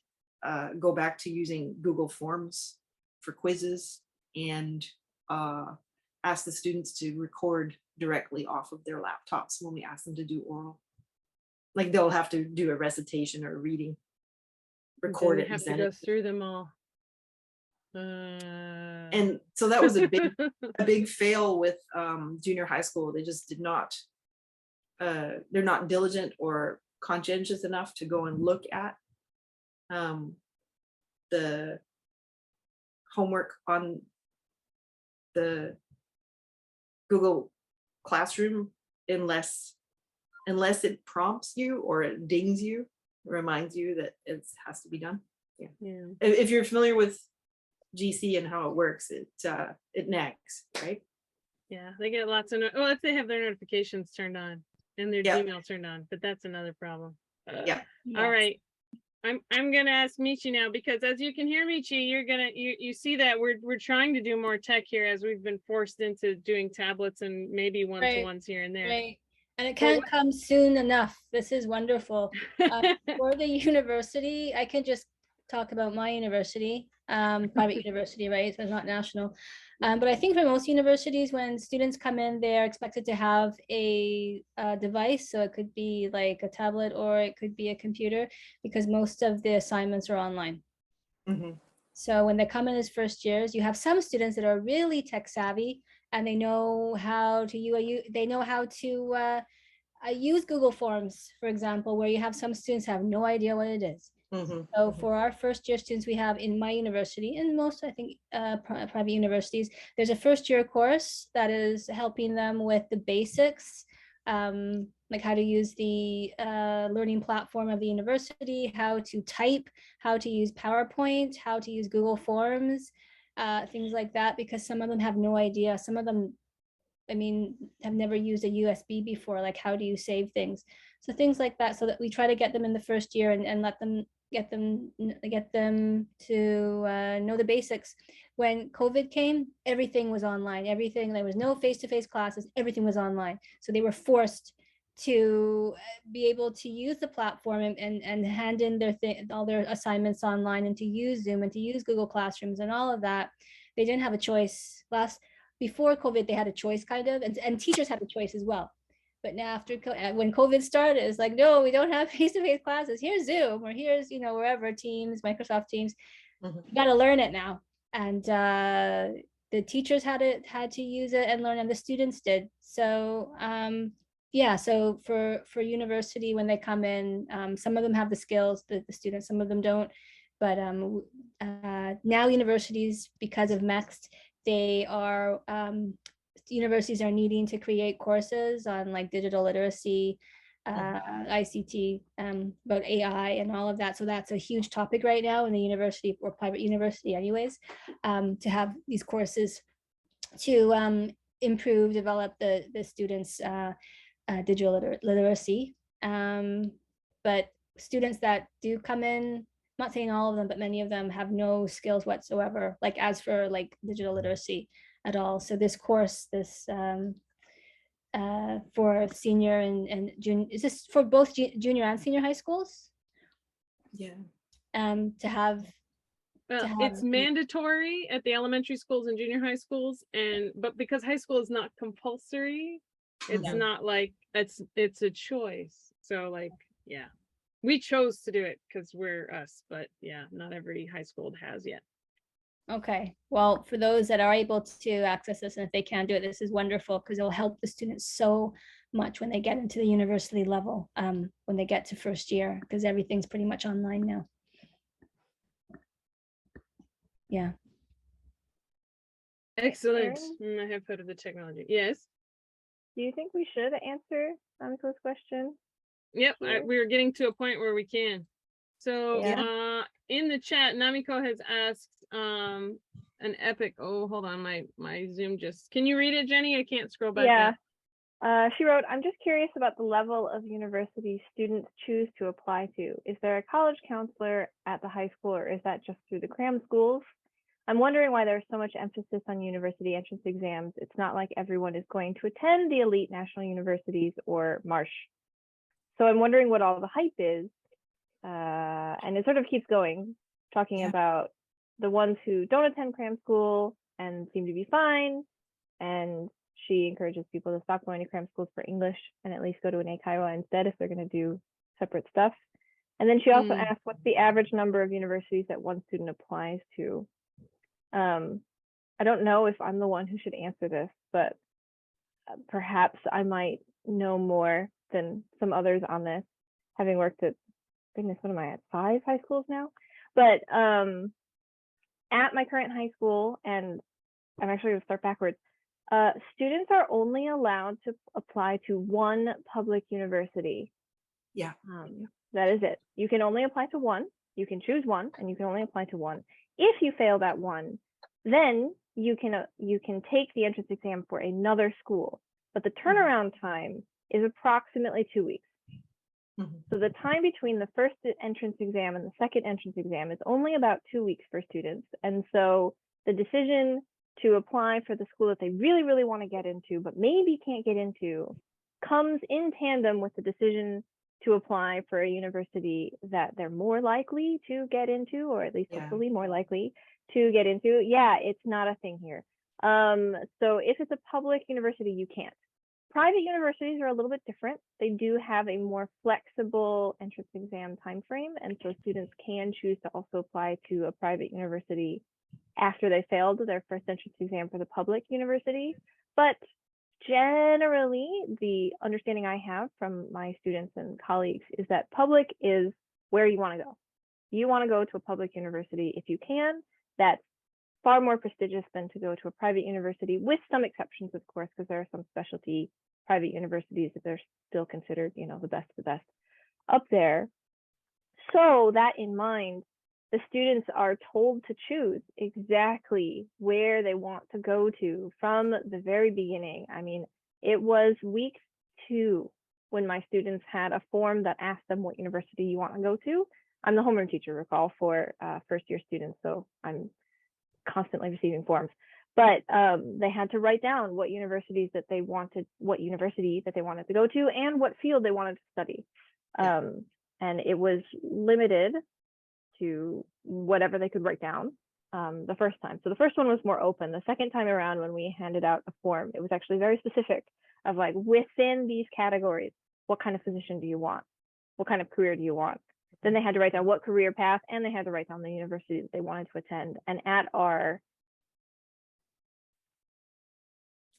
S4: go back to using Google Forms for quizzes and ask the students to record directly off of their laptops when we ask them to do oral. Like they'll have to do a recitation or a reading, record it,
S1: have
S4: and
S1: to
S4: send
S1: go
S4: it.
S1: Through them all.
S4: And so that was a big fail with junior high school. They just did not, they're not diligent or conscientious enough to go and look at the homework on the Google Classroom unless it prompts you or it dings you, reminds you that it has to be done. Yeah. If you're familiar with GC and how it works, it nags, right?
S1: Yeah, they get lots of, well, if they have their notifications turned on and their Gmail turned on, but that's another problem.
S4: Yeah.
S1: All right. I'm gonna ask Michi now, because as you can hear, Michi, you see that we're trying to do more tech here as we've been forced into doing tablets and maybe one-to-ones here and there.
S3: Right. And it can't come soon enough. This is wonderful. For the university, I can just talk about my university, private university, right? So it's not national. But I think for most universities, when students come in, they're expected to have a device. So it could be like a tablet or it could be a computer, because most of the assignments are online.
S4: Mm-hmm.
S3: So when they come in as first years, you have some students that are really tech savvy and they know how to use Google Forms, for example, where you have some students have no idea what it is.
S4: Mm-hmm.
S3: So for our first year students we have in my university, and most, I think, private universities, there's a first year course that is helping them with the basics, like how to use the learning platform of the university, how to type, how to use PowerPoint, how to use Google Forms, things like that, because some of them have no idea. Some of them, I mean, have never used a USB before, like how do you save things? So things like that, so that we try to get them in the first year and let them get them to know the basics. When COVID came, everything was online. Everything, there was no face-to-face classes. Everything was online. So they were forced to be able to use the platform and hand in all their assignments online, and to use Zoom and to use Google Classrooms and all of that. They didn't have a choice. Before COVID, they had a choice kind of, and teachers had a choice as well. But now after, when COVID started, it's like, no, we don't have face-to-face classes. Here's Zoom, or here's, wherever, Teams, Microsoft Teams. Mm-hmm. You got to learn it now. And the teachers had to use it and learn, and the students did. So yeah, so for university, when they come in, some of them have the skills, the students, some of them don't. But now universities, because of MEXT, they are universities are needing to create courses on like digital literacy, ICT, about AI and all of that. So that's a huge topic right now in the university, or private university anyways, to have these courses to develop the students' digital literacy. But students that do come in, I'm not saying all of them, but many of them have no skills whatsoever, like as for like digital literacy at all. So this course, for senior and junior, is this for both junior and senior high schools?
S4: Yeah.
S3: To have,
S1: it's mandatory at the elementary schools and junior high schools, but because high school is not compulsory, it's not like it's a choice. So like, yeah, we chose to do it because we're us, but yeah, not every high school has yet.
S3: Okay, well, for those that are able to access this, and if they can do it, this is wonderful, because it'll help the students so much when they get into the university level, when they get to first year, because everything's pretty much online now. Yeah.
S1: Excellent.
S5: Erin?
S1: I have heard of the technology. Yes.
S5: Do you think we should answer Namiko's question?
S1: Yep.
S5: Here?
S1: We're getting to a point where we can. So
S5: Yeah.
S1: in the chat, Namiko has asked an epic. Oh, hold on. My Zoom just, can you read it, Jenny? I can't scroll back
S5: Yeah.
S1: up.
S5: She wrote, I'm just curious about the level of university students choose to apply to. Is there a college counselor at the high school, or is that just through the cram schools? I'm wondering why there's so much emphasis on university entrance exams. It's not like everyone is going to attend the elite national universities or Marsh. So I'm wondering what all the hype is. And it sort of keeps going, talking about the ones who don't attend cram school and seem to be fine. And she encourages people to stop going to cram schools for English and at least go to an Eikaiwa instead if they're going to do separate stuff. And then she also asked, what's the average number of universities that one student applies to? I don't know if I'm the one who should answer this, but perhaps I might know more than some others on this, having worked at, goodness, what am I at, 5 high schools now? But at my current high school, and I'm actually going to start backwards, students are only allowed to apply to one public university.
S4: Yeah.
S5: That is it. You can only apply to one. You can choose one, and you can only apply to one. If you fail that one, then you can take the entrance exam for another school. But the turnaround time is approximately 2 weeks. So the time between the first entrance exam and the second entrance exam is only about 2 weeks for students. And so the decision to apply for the school that they really, really want to get into, but maybe can't get into, comes in tandem with the decision to apply for a university that they're more likely to get into, or at least hopefully more likely to get into. Yeah, it's not a thing here. So if it's a public university, you can't. Private universities are a little bit different. They do have a more flexible entrance exam timeframe, and so students can choose to also apply to a private university after they failed their first entrance exam for the public university. But generally, the understanding I have from my students and colleagues is that public is where you want to go. You want to go to a public university if you can. That's far more prestigious than to go to a private university, with some exceptions, of course, because there are some specialty private universities that they're still considered, you know, the best up there. So that in mind, the students are told to choose exactly where they want to go to from the very beginning. I mean, it was week 2 when my students had a form that asked them what university you want to go to. I'm the homeroom teacher, recall, for first year students, so I'm constantly receiving forms. But they had to write down what universities that they wanted, what university that they wanted to go to, and what field they wanted to study. And it was limited to whatever they could write down the first time. So the first one was more open. The second time around, when we handed out a form, it was actually very specific of like, within these categories, what kind of position do you want? What kind of career do you want? Then they had to write down what career path, and they had to write down the university that they wanted to attend. And at our,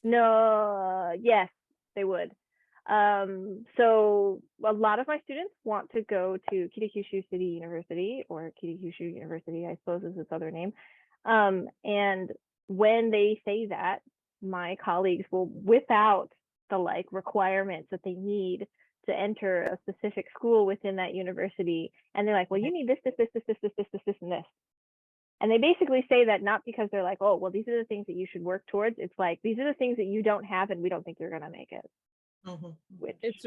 S5: yes, they would. So a lot of my students want to go to Kitakyushu City University, or Kitakyushu University, I suppose is its other name. And when they say that, my colleagues will whip out the like requirements that they need to enter a specific school within that university. And they're like, well, you need this, and this. And they basically say that not because they're like, oh, well, these are the things that you should work towards. It's like, these are the things that you don't have, and we don't think you're going to make it. Which
S1: it's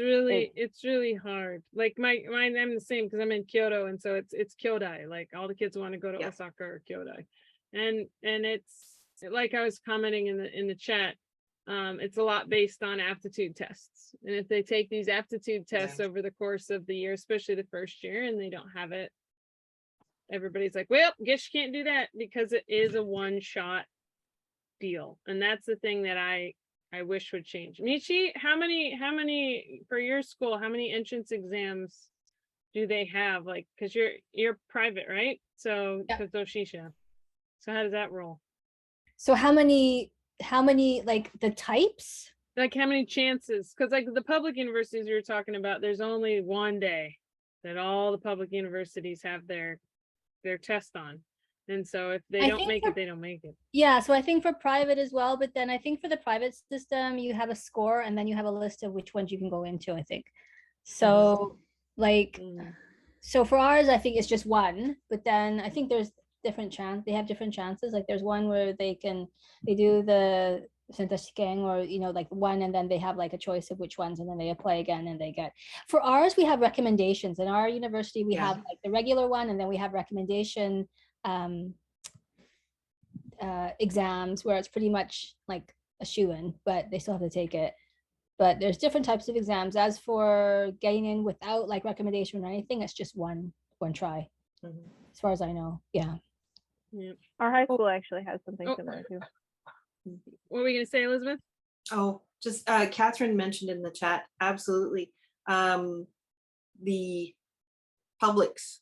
S1: really hard. Like mine, I'm the same because I'm in Kyoto, and so it's Kyodai. Like all the kids want to go to Osaka or Kyodai, and it's like I was commenting in the chat. It's a lot based on aptitude tests, and if they take these aptitude tests over the course of the year, especially the first year, and they don't have it, everybody's like, well, guess you can't do that, because it is a one-shot deal. And that's the thing that I wish would change. Michi, how many for your school, how many entrance exams do they have? Like, because you're private, right? So Kazoshisha. So how does that roll?
S3: So how many like the types?
S1: Like how many chances? Because like the public universities you were talking about, there's only one day that all the public universities have their test on. And so if they
S3: I
S1: don't
S3: think
S1: make
S3: for-
S1: it, they don't make it.
S3: Yeah, so I think for private as well, but then I think for the private system, you have a score and then you have a list of which ones you can go into, I think. So like,
S1: Mm.
S3: so for ours, I think it's just one, but then I think there's they have different chances. Like there's one where they do the Sentashi-ken or, like one, and then they have like a choice of which ones, and then they apply again and they get. For ours, we have recommendations. In our university, we have like the regular one, and then we have recommendation exams where it's pretty much like a shoo-in, but they still have to take it. But there's different types of exams. As for getting in without like recommendation or anything, it's just one try, as far as I know. Yeah.
S1: Yeah.
S5: Our high school actually has something
S1: Oh.
S5: similar too.
S1: What were we gonna say, Elizabeth?
S4: Oh, just Catherine mentioned in the chat, absolutely. The publics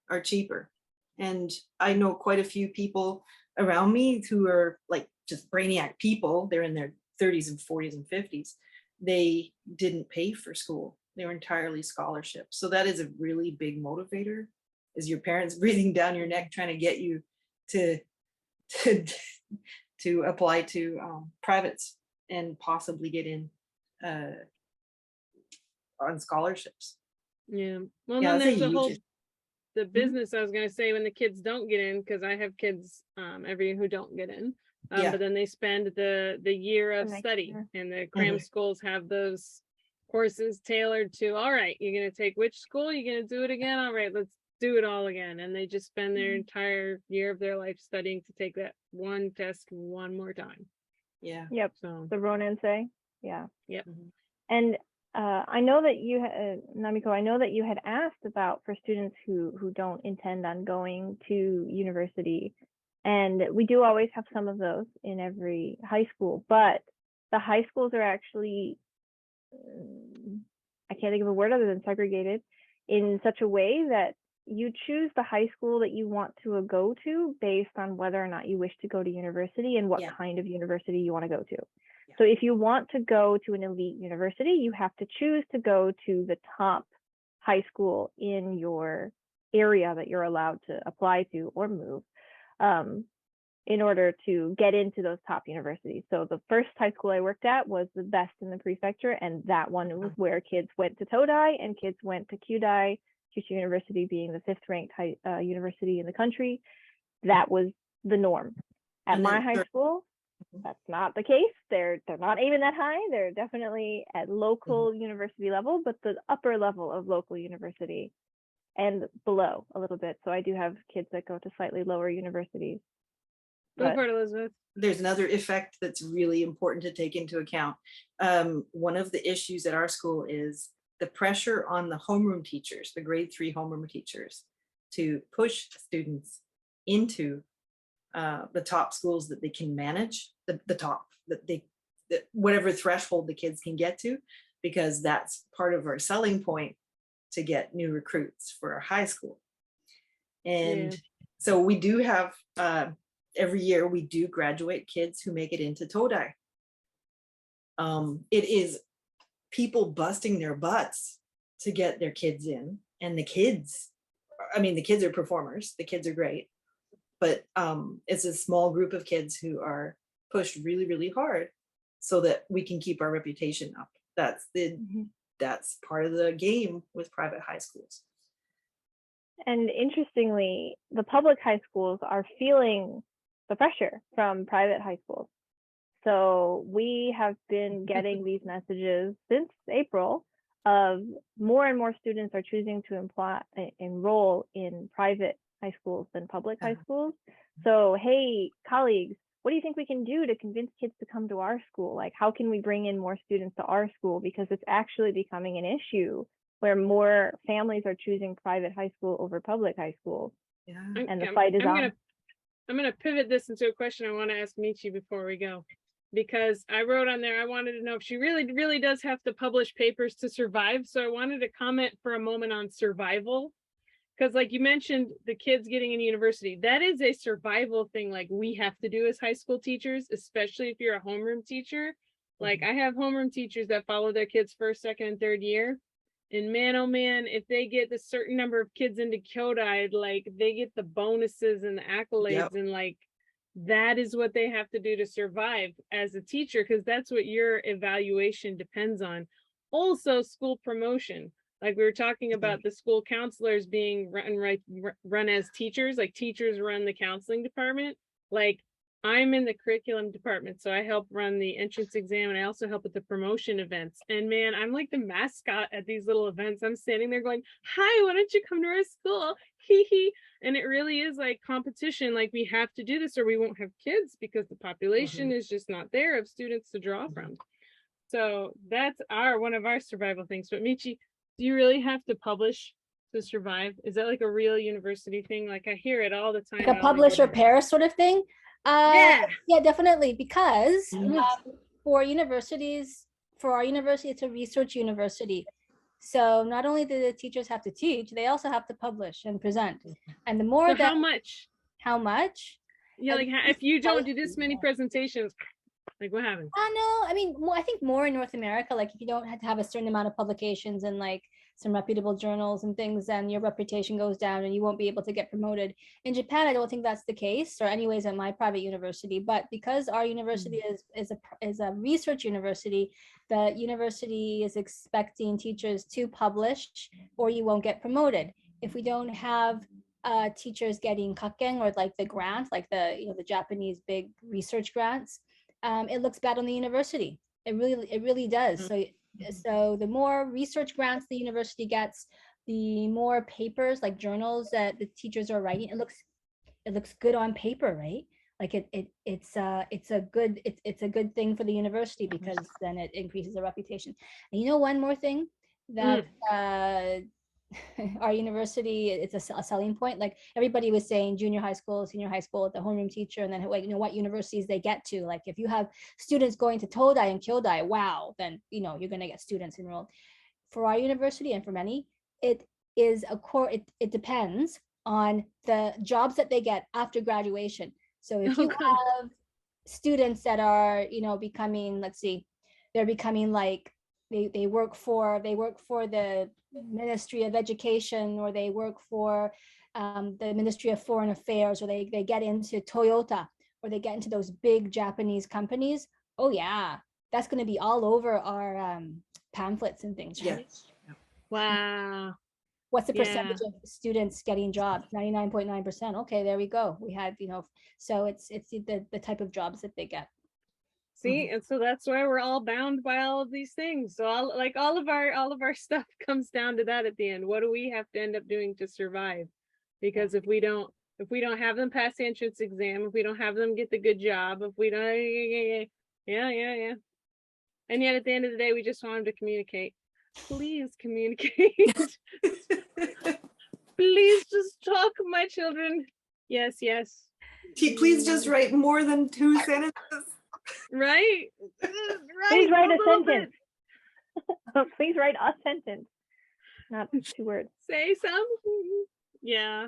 S4: are cheaper. And I know quite a few people around me who are like just brainiac people. They're in their 30s and 40s and 50s. They didn't pay for school. They were entirely scholarships. So that is a really big motivator, is your parents breathing down your neck trying to get you to apply to privates and possibly get in on scholarships.
S1: Yeah. Well,
S4: Yeah,
S1: then
S4: that's a
S1: there's the
S4: huge
S1: whole
S4: issue.
S1: the business I was gonna say when the kids don't get in, because I have kids every who don't get in.
S4: Yeah.
S1: But then they spend the year of
S5: next
S1: study,
S5: year.
S1: and the cram schools have those courses tailored to, all right, you're gonna take which school, you're gonna do it again, all right, let's do it all again. And they just spend their entire year of their life studying to take that one test one more time.
S4: Yeah.
S5: Yep.
S1: So
S5: The Ronin say. Yeah.
S1: Yep.
S5: And I know that you, Namiko, I know that you had asked about for students who don't intend on going to university, and we do always have some of those in every high school, but the high schools are actually, I can't think of a word other than segregated, in such a way that you choose the high school that you want to go to based on whether or not you wish to go to university and what kind of university you want to go to. So if you want to go to an elite university, you have to choose to go to the top high school in your area that you're allowed to apply to or move in order to get into those top universities. So the first high school I worked at was the best in the prefecture, and that one was where kids went to Todai and kids went to Kyushu University being the 5th ranked university in the country. That was the norm. At my high school, that's not the case. They're not even that high. They're definitely at local university level, but the upper level of local university and below a little bit. So I do have kids that go to slightly lower universities.
S1: go for it, Elizabeth.
S4: There's another effect that's really important to take into account. One of the issues at our school is the pressure on the homeroom teachers, the grade 3 homeroom teachers, to push students into the top schools that they can manage, the top, whatever threshold the kids can get to, because that's part of our selling point to get new recruits for our high school. And so we do have, every year we do graduate kids who make it into Todai. It is people busting their butts to get their kids in, and the kids are performers, the kids are great, but it's a small group of kids who are pushed really, really hard so that we can keep our reputation up. That's part of the game with private high schools.
S5: And interestingly, the public high schools are feeling the pressure from private high schools. So we have been getting these messages since April of more and more students are choosing to enroll in private high schools than public high schools. So, hey, colleagues, what do you think we can do to convince kids to come to our school? Like, how can we bring in more students to our school? Because it's actually becoming an issue where more families are choosing private high school over public high school.
S4: Yeah.
S5: And the fight is on.
S1: I'm going to pivot this into a question I want to ask Michi before we go, because I wrote on there, I wanted to know if she really, really does have to publish papers to survive. So I wanted to comment for a moment on survival, because like you mentioned, the kids getting in university, that is a survival thing like we have to do as high school teachers, especially if you're a homeroom teacher. Like I have homeroom teachers that follow their kids first, second, and third year. And man, oh man, if they get the certain number of kids into Kyodai, like they get the bonuses and the accolades,
S4: Yep.
S1: and like that is what they have to do to survive as a teacher, because that's what your evaluation depends on. Also, school promotion. Like we were talking about the school counselors being run as teachers, like teachers run the counseling department. Like I'm in the curriculum department, so I help run the entrance exam, and I also help with the promotion events. And man, I'm like the mascot at these little events. I'm standing there going, "Hi, why don't you come to our school?" Hee hee. And it really is like competition. Like we have to do this, or we won't have kids because the population is just not there of students to draw from. So that's one of our survival things. But Michi, do you really have to publish to survive? Is that like a real university thing? Like I hear it all the time.
S3: Like a publish or perish sort of thing.
S1: Yeah.
S3: Yeah, definitely. Because for universities, for our university, it's a research university. So not only do the teachers have to teach, they also have to publish and present. And the more
S1: So
S3: that
S1: how much? Yeah, like if you don't do this many presentations, like what happens?
S3: No, I mean, I think more in North America, like if you don't have to have a certain amount of publications and like some reputable journals and things, then your reputation goes down and you won't be able to get promoted. In Japan, I don't think that's the case, or anyways at my private university. But because our university is a research university, the university is expecting teachers to publish or you won't get promoted. If we don't have teachers getting kakken, or like the grants, like the Japanese big research grants, it looks bad on the university. It really does. So the more research grants the university gets, the more papers, like journals that the teachers are writing, it looks good on paper, right? Like it's a good thing for the university, because then it increases the reputation. And you know, one more thing that our university, it's a selling point. Like everybody was saying junior high school, senior high school, the homeroom teacher, and then like, you know, what universities they get to. Like if you have students going to Todai and Kyodai, wow, then you know you're going to get students enrolled. For our university and for many, it is a core. It depends on the jobs that they get after graduation. So if you have students that are, you know, becoming, let's see, they're becoming like they work for the Ministry of Education, or they work for the Ministry of Foreign Affairs, or they get into Toyota, or they get into those big Japanese companies. Oh yeah, that's going to be all over our pamphlets and things, right?
S4: Yeah.
S1: Wow.
S3: What's the percentage of students getting jobs? 99.9%. Okay, there we go. We had, you know, so it's the type of jobs that they get.
S1: See, and so that's why we're all bound by all of these things. So all of our stuff comes down to that at the end. What do we have to end up doing to survive? Because if we don't have them pass the entrance exam, if we don't have them get the good job, if we don't, yeah. And yet at the end of the day, we just want them to communicate. Please communicate. Please just talk, my children. Yes.
S4: Please just write more than 2 sentences.
S1: Right.
S5: Please write a sentence. Please write a sentence, not 2 words.
S1: Say something. Yeah.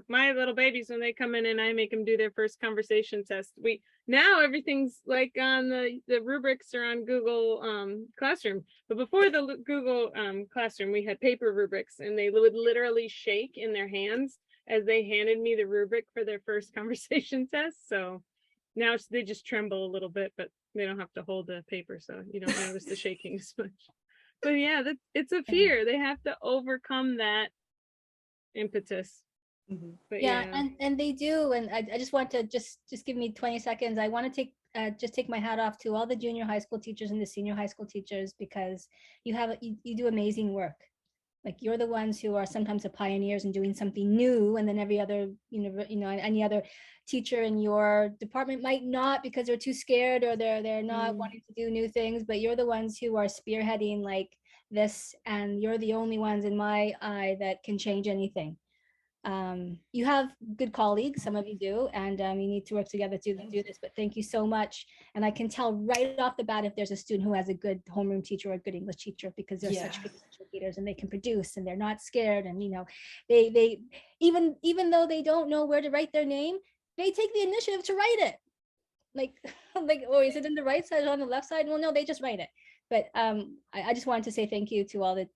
S1: My little babies, when they come in and I make them do their first conversation test, now everything's like on the rubrics are on Google Classroom. But before the Google Classroom, we had paper rubrics, and they would literally shake in their hands as they handed me the rubric for their first conversation test. So now they just tremble a little bit, but they don't have to hold the paper, so you don't notice the shaking as much. But yeah, it's a fear. They have to overcome that impetus. But
S3: and they do. And I just want to just give me 20 seconds. I want to take my hat off to all the junior high school teachers and the senior high school teachers, because you do amazing work. Like you're the ones who are sometimes the pioneers in doing something new, and then every other any other teacher in your department might not, because they're too scared, or they're not wanting to do new things. But you're the ones who are spearheading like this, and you're the only ones in my eye that can change anything. You have good colleagues, some of you do, and you need to work together to do this. But thank you so much. And I can tell right off the bat if there's a student who has a good homeroom teacher or a good English teacher, because they're such good educators, and they can produce, and they're not scared. And you know, they even though they don't know where to write their name, they take the initiative to write it. Like, oh, is it in the right side or on the left side? Well, no, they just write it. But I just wanted to say thank you to all the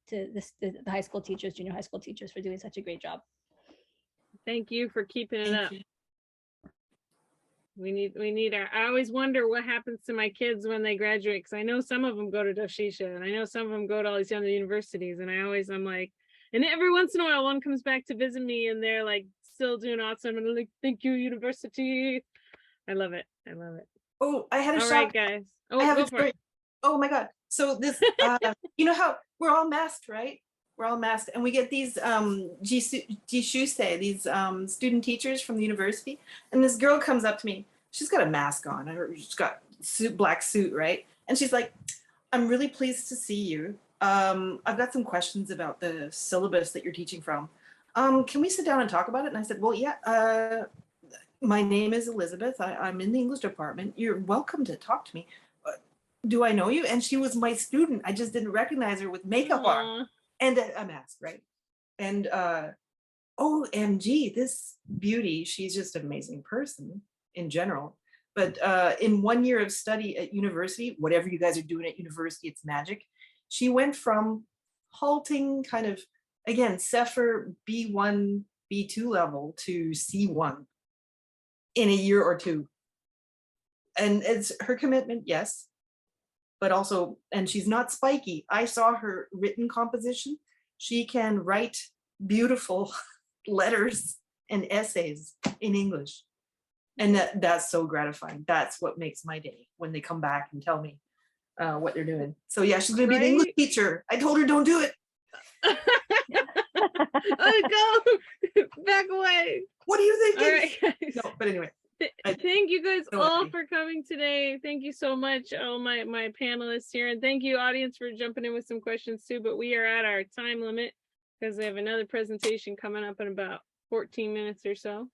S3: high school teachers, junior high school teachers, for doing such a great job.
S1: Thank you for keeping it
S4: Thank
S1: up.
S4: you.
S1: We need our, I always wonder what happens to my kids when they graduate, because I know some of them go to Doshisha and I know some of them go to all these other universities, and I'm like, and every once in a while one comes back to visit me and they're like still doing awesome, and I'm like, thank you, university. I love it. I love it.
S4: Oh, I had a
S1: All
S4: shock.
S1: right, guys. Oh,
S4: I have
S1: go
S4: a
S1: for
S4: story.
S1: it.
S4: Oh my God. So this, you know how we're all masked, right? We're all masked, and we get these jishusei, these student teachers from the university, and this girl comes up to me. She's got a mask on, she's got black suit, right? And she's like, I'm really pleased to see you. I've got some questions about the syllabus that you're teaching from. Can we sit down and talk about it? And I said, well, yeah, my name is Elizabeth. I'm in the English department. You're welcome to talk to me. Do I know you? And she was my student. I just didn't recognize her with makeup on and a mask, right? And OMG, this beauty, she's just an amazing person in general. But in 1 year of study at university, whatever you guys are doing at university, it's magic. She went from halting kind of, again, Sefer B1, B2 level to C1 in a year or two. And it's her commitment, yes, but also, and she's not spiky. I saw her written composition. She can write beautiful letters and essays in English. And that's so gratifying. That's what makes my day when they come back and tell me what they're doing. So yeah, she's gonna be the English teacher. I told her don't do it.
S1: Oh, go back away.
S4: What do you think?
S1: All right, guys.
S4: No, but anyway.
S1: Thank you guys
S4: so
S1: all
S4: happy.
S1: for coming today. Thank you so much, all my panelists here, and thank you, audience, for jumping in with some questions too. But we are at our time limit because we have another presentation coming up in about 14 minutes or so.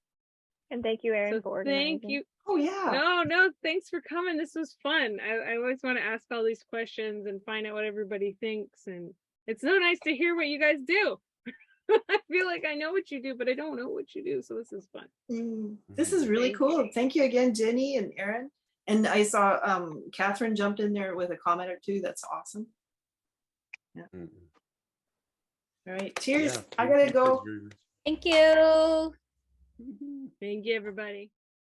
S5: And thank you, Erin,
S1: So
S5: for organizing.
S1: thank you.
S4: Oh yeah.
S1: No, thanks for coming. This was fun. I always want to ask all these questions and find out what everybody thinks, and it's so nice to hear what you guys do. I feel like I know what you do, but I don't know what you do. So this is fun.
S4: This is really cool. Thank you again, Jennie and Erin. And I saw Catherine jumped in there with a comment or two. That's awesome. Yeah. All right. Cheers.
S6: Yeah,
S4: I gotta go.
S3: Thank you.
S1: Thank you, everybody.